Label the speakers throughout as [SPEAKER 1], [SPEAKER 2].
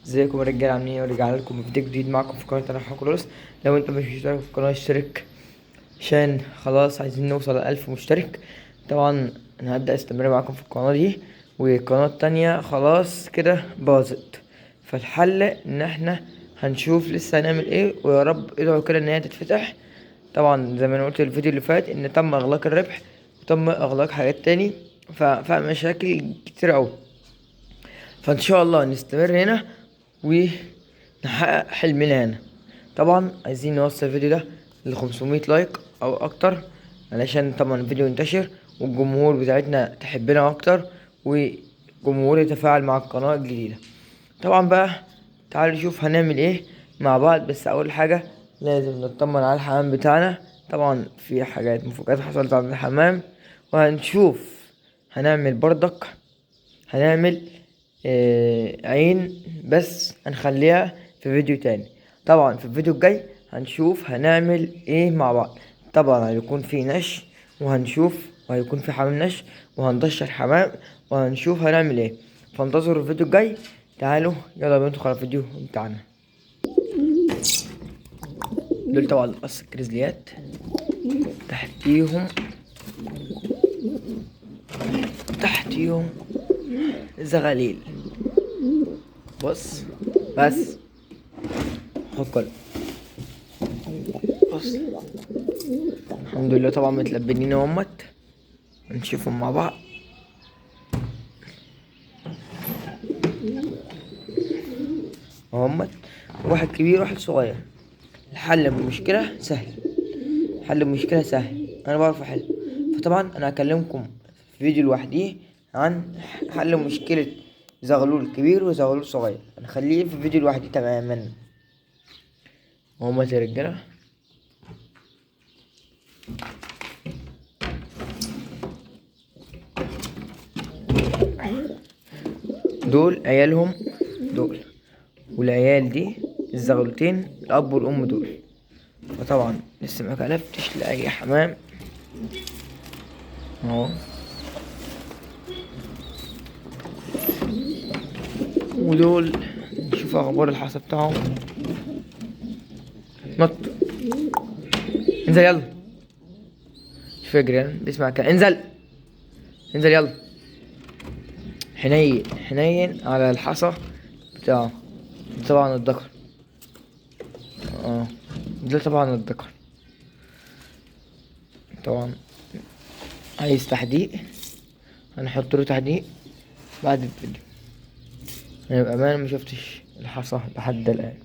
[SPEAKER 1] ازيكم يا رجاله؟ عاملين ايه؟ ورجعنا لكم بفيديو جديد معاكم في قناه انا حكولوس. لو انت مش مشترك في القناه اشترك عشان خلاص عايزين نوصل ل1000 مشترك. طبعا انا هبدا استمر معاكم في القناه دي، والقناه التانية خلاص كده باظت. فالحل ان احنا هنشوف لسه هنعمل ايه، ويا رب ادعوا كده ان هي تتفتح. طبعا زي ما انا قلت الفيديو اللي فات ان تم اغلاق الربح وتم اغلاق حاجات تاني، فمشاكل كتير اوي. فان شاء الله نستمر هنا ونحقق حلمنا هنا. طبعا عايزين نوصل الفيديو ده ل500 لايك او اكتر، علشان طبعا الفيديو ينتشر والجمهور بتاعتنا تحبنا اكتر، وجمهور يتفاعل مع القناة الجديدة. طبعا بقى تعالوا نشوف هنعمل ايه مع بعض. بس اول حاجة لازم نطمن على الحمام بتاعنا. طبعا في حاجات مفاجآت حصلت على الحمام، وهنشوف هنعمل بردك، هنعمل عين بس هنخليها في فيديو تاني. طبعا في الفيديو الجاي هنشوف هنعمل ايه مع بعض. طبعا هيكون في نش، وهيكون في حمام نش، وهندشر حمام، وهنشوف هنعمل ايه. فانتظروا الفيديو الجاي. تعالوا يلا ندخل على الفيديو بتاعنا. دول طبعا القص الكريزليات، تحتيهم زغاليل. بص بس خد كل بص. الحمد لله طبعا متلبنين اهمت، هنشوفهم مع بعض. اهمت واحد كبير واحد صغير. حل المشكلة سهل، حل المشكلة سهل، انا بعرف احل. فطبعا انا هكلمكم في فيديو لوحديه عن حل مشكلة زغلول كبير وزغلول صغير. هنخليه في فيديو لوحدي تماما. اهمت يا رجالة، دول عيالهم دول، والعيال دي الزغلتين الاب والام دول. فطبعا لسه ما كلفتش لاي حمام اهو. ودول نشوف اخبار الحصى بتاعهم. نط، انزل يلا، شوف يجري بيسمع كده. انزل انزل يلا. حنين حنين على الحصى بتاعه. ده طبعا الذكر، اه ده طبعا الذكر. طبعا عايز تحديق، هنحط له تحديق بعد الفيديو. انا بأمانة ما شفتش الحصى لحد الآن.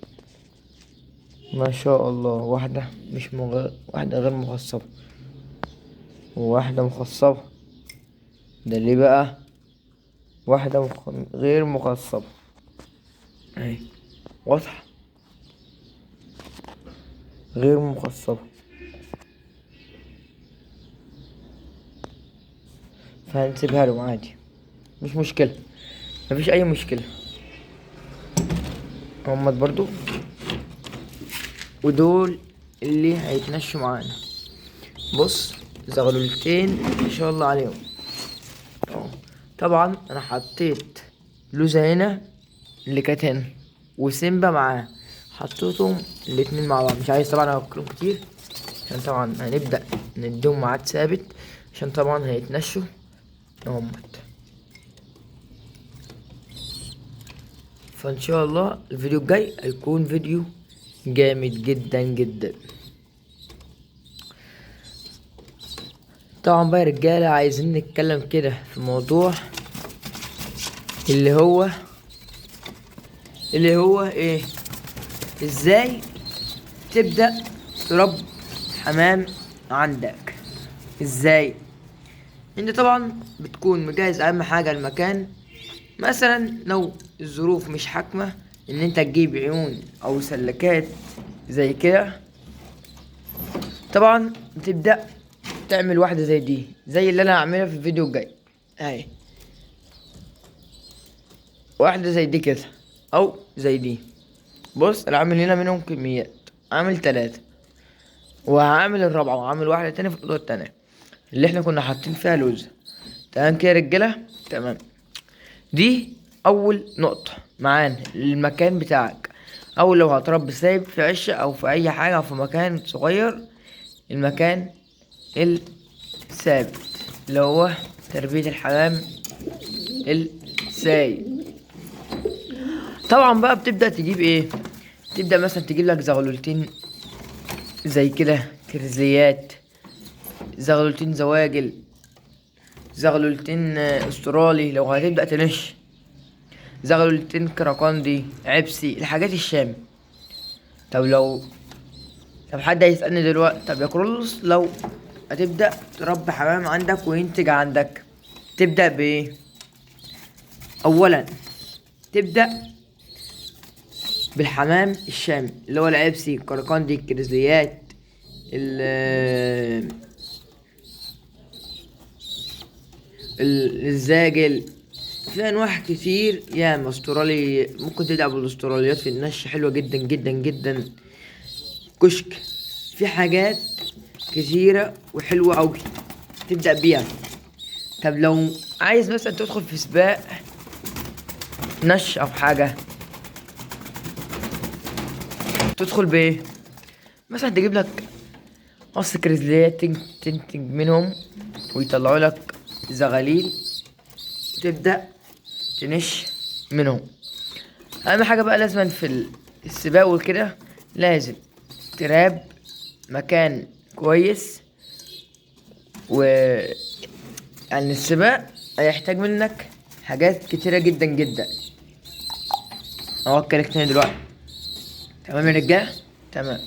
[SPEAKER 1] ما شاء الله، واحدة مش واحدة غير مخصبة وواحدة مخصبة. ده ليه بقى؟ واحدة غير مخصبة اهي، واضحة، غير مخصبة. فهنسيبها له عادي، مش مشكلة، مفيش أي مشكلة. همت برضو، ودول اللي هيتنشوا معانا. بص زغلولتين ما شاء الله عليهم اهو. طبعا انا حطيت لوزة هنا اللي كانت هنا، وسيمبا معاه، حطيتهم الاتنين مع بعض. مش عايز طبعا اوكلهم كتير، عشان طبعا هنبدأ نديهم ميعاد ثابت، عشان طبعا هيتنشوا اهمت. فان شاء الله الفيديو الجاي هيكون فيديو جامد جدا جدا. طبعا بقى يا رجالة عايزين نتكلم كده في موضوع اللي هو ايه، ازاي تبدأ تربي حمام عندك. ازاي؟ انت طبعا بتكون مجهز اهم حاجة المكان. مثلا لو الظروف مش حاكمة ان انت تجيب عيون او سلكات زي كده، طبعا بتبدأ تعمل واحدة زي دي، زي اللي انا هعملها في الفيديو الجاي اهي. واحدة زي دي كده او زي دي. بص انا عامل هنا منهم كميات، عامل 3، وهعمل الرابعة، وهعمل واحدة تانية في الأوضة التانية اللي احنا كنا حاطين فيها لوزة. تمام كده يا رجالة؟ تمام. دي اول نقطة معانا المكان بتاعك، او لو هتربي سايب في عشة او في اي حاجة او في مكان صغير، المكان الثابت اللي هو تربية الحمام السايب. طبعا بقى بتبدأ تجيب ايه، تبدأ مثلا تجيب لك زغلولتين زي كده كرزليات، زغلولتين زواجل، زغلولتين استرالي لو هتبدأ تنش، زغلولتين كراكندي عبسي، الحاجات الشام. طب لو طب حد هيسألني دلوقتي، طب يا كرولوس لو هتبدأ تربي حمام عندك وينتج عندك، تبدأ بإيه؟ أولا تبدأ بالحمام الشامي اللي هو العبسي، الكركندي، الكرزليات، ال- الزاجل. في انواع كتير ياما استرالي، ممكن تبدأ بالاستراليات في النش حلوة جدا جدا جدا. كشك، في حاجات كتيرة وحلوة اوي تبدأ بيها. طب لو عايز مثلا تدخل في سباق نش او حاجة، تدخل بايه؟ مثلا تجيب لك قص كريزليات تنتج منهم ويطلعوا لك زغاليل، وتبدأ تنش منهم. اهم حاجة بقى لازم في السباق وكده، لازم تراب مكان كويس، و يعني السباق هيحتاج منك حاجات كتيرة جدا جدا. اوكلك تاني دلوقتي، تمام يا رجاله؟ تمام.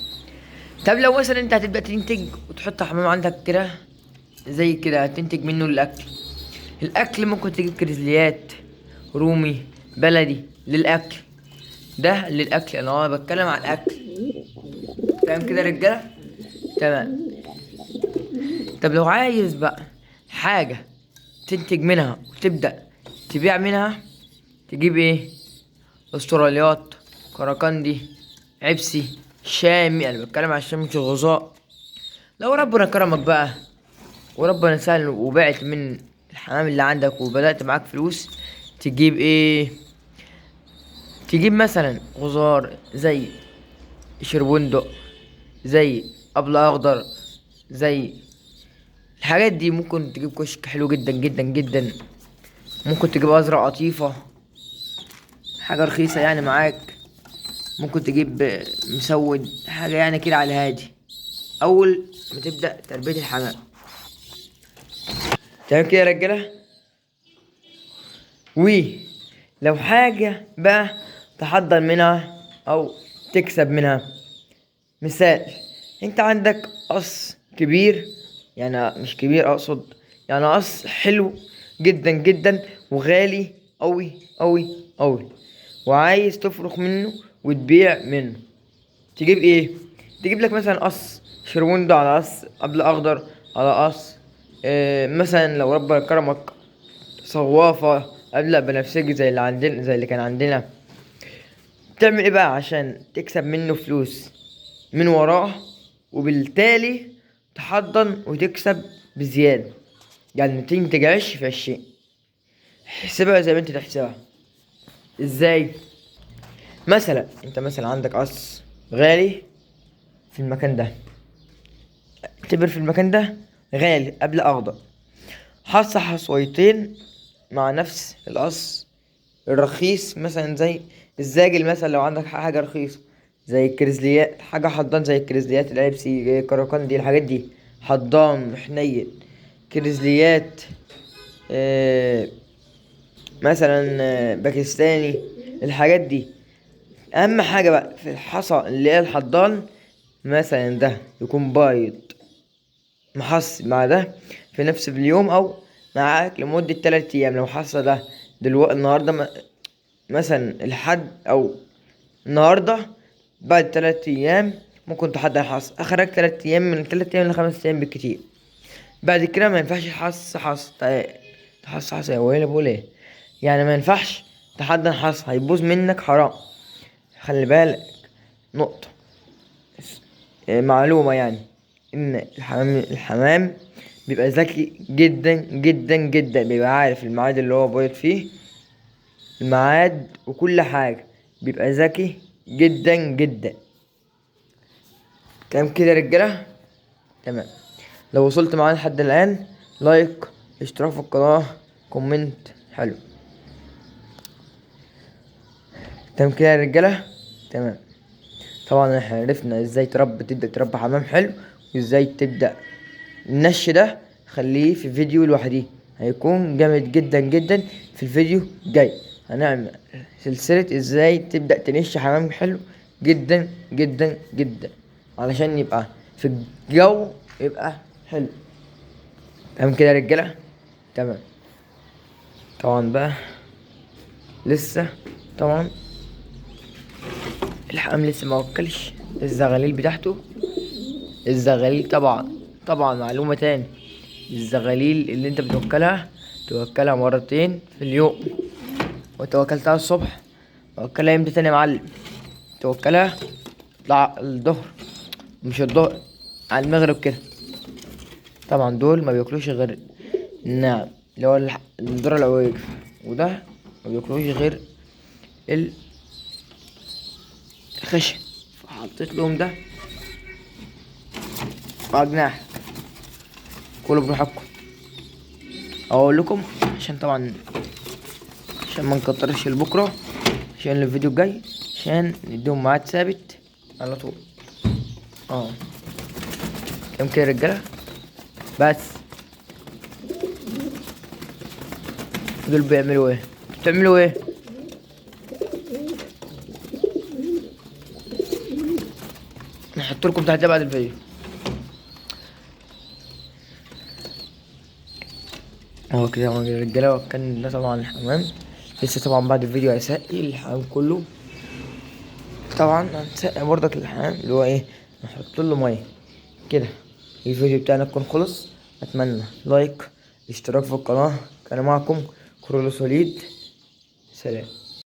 [SPEAKER 1] طب لو مثلا انت هتبدأ تنتج وتحط حمام عندك كده زي كده، هتنتج منه الاكل. الاكل ممكن تجيب كريزليات رومي بلدي للاكل، ده للاكل، انا بتكلم عن الاكل. تمام كده يا رجاله؟ تمام. طب لو عايز بقى حاجة تنتج منها وتبدأ تبيع منها، تجيب ايه؟ استراليات، كراكندي، عبسي، شامي. انا بتكلم عن الشامي مش الغذاء. لو ربنا كرمك بقى وربنا سهل وبعت من الحمام اللي عندك وبدأت معاك فلوس، تجيب ايه؟ تجيب مثلا غزار زي شربندق، زي ابل اخضر، زي الحاجات دي. ممكن تجيب كشك حلو جدا جدا جدا، ممكن تجيب ازرق قطيفة حاجة رخيصة يعني معاك، ممكن تجيب مسود حاجة يعني كده على الهادي اول ما تبدأ تربية الحمام. تمام كده يا رجالة؟ ولو حاجة بقى تحضر منها او تكسب منها، مثال انت عندك قص كبير، يعني مش كبير اقصد، يعني قص حلو جدا جدا وغالي اوي اوي اوي، وعايز تفرخ منه وتبيع منه، تجيب ايه؟ تجيب لك مثلا قص شروندو على قص قبل اخضر على قص مثلا لو ربنا كرمك صوافة قبل بنفسجي زي اللي عندنا، زي اللي كان عندنا. تعمل ايه بقى عشان تكسب منه فلوس من وراه، وبالتالي تحضن وتكسب بزيادة، يعني تنتج عش في عشين. احسبها زي ما انت تحسبها. ازاي؟ مثلا انت مثلا عندك قص غالي في المكان ده، اعتبر في المكان ده غالي قبل اخضر، حصى حصويتين مع نفس القص الرخيص، مثلا زي الزاجل. مثلا لو عندك حاجة رخيصة زي الكريزليات، حاجة حضان زي الكريزليات العبسي كراكندي، الحاجات دي حضان حنين. كريزليات آه مثلا باكستاني، الحاجات دي. اهم حاجة بقى في الحصى اللي هي الحضان، مثلا ده يكون بايض محص مع ده في نفس اليوم، او معاك لمدة 3 ايام. لو حصل ده دلوقتي النهاردة مثلا الحد او النهاردة، بعد 3 ايام ممكن تحضر حص، اخرك 3 ايام، من 3 ايام ل5 ايام بالكتير. بعد كده ما ينفعش تحص يا ويلي بقول ايه، يعني ما ينفعش تحضر حص، هيبوظ منك حرام. خلي بالك نقطة، معلومة يعني، ان الحمام بيبقى ذكي جدا جدا جدا، بيبقى عارف الميعاد اللي هو بيض فيه، الميعاد وكل حاجة، بيبقى ذكي جدا جدا. تمام كده يا رجالة؟ تمام. لو وصلت معانا لحد الآن، لايك، اشتراك في القناة، كومنت حلو. تمام كده يا رجالة؟ تمام. طبعا احنا عرفنا ازاي تبدأ تربي حمام حلو، وازاي تبدأ. النش ده خليه في فيديو لوحديه، هيكون جامد جدا جدا. في الفيديو جاي هنعمل سلسلة ازاي تبدأ تنش حمام حلو جدا جدا جدا، علشان يبقى في الجو يبقى حلو. تمام كده يا رجالة؟ تمام. طبعا بقى لسه، طبعا الحمام لسه ما وكلش الزغاليل بتاعته. الزغاليل طبعا معلومة تاني، الزغاليل اللي انت بتوكلها توكلها مرتين في اليوم. وتوكلتها الصبح، توكلها امتى تاني يا معلم؟ توكلها الظهر، مش الظهر، على المغرب كده. طبعا دول ما بياكلوش غير، نعم، اللي هو الذرة العويجف، وده ما بياكلوش غير الخشن. فحطيت لهم ده مع جناح، كلوا براحتكم. اقول لكم عشان طبعا عشان ما نكترش لبكره، عشان الفيديو الجاي، عشان نديهم ميعاد ثابت على طول. اه كام كده يا رجاله؟ بس دول بيعملوا ايه؟ بتعملوا ايه؟ نحط لكم تحت بعد الفيديو. هو كده يا رجاله، وكان ده طبعا الحمام. لسه طبعا بعد الفيديو هسقي الحمام كله. طبعا هنسقي برضك الحمام اللي هو ايه، نحط له ميه كده. الفيديو بتاعنا يكون خلص. اتمنى لايك، اشتراك في القناه. كان معكم كرولوس وليد. سلام.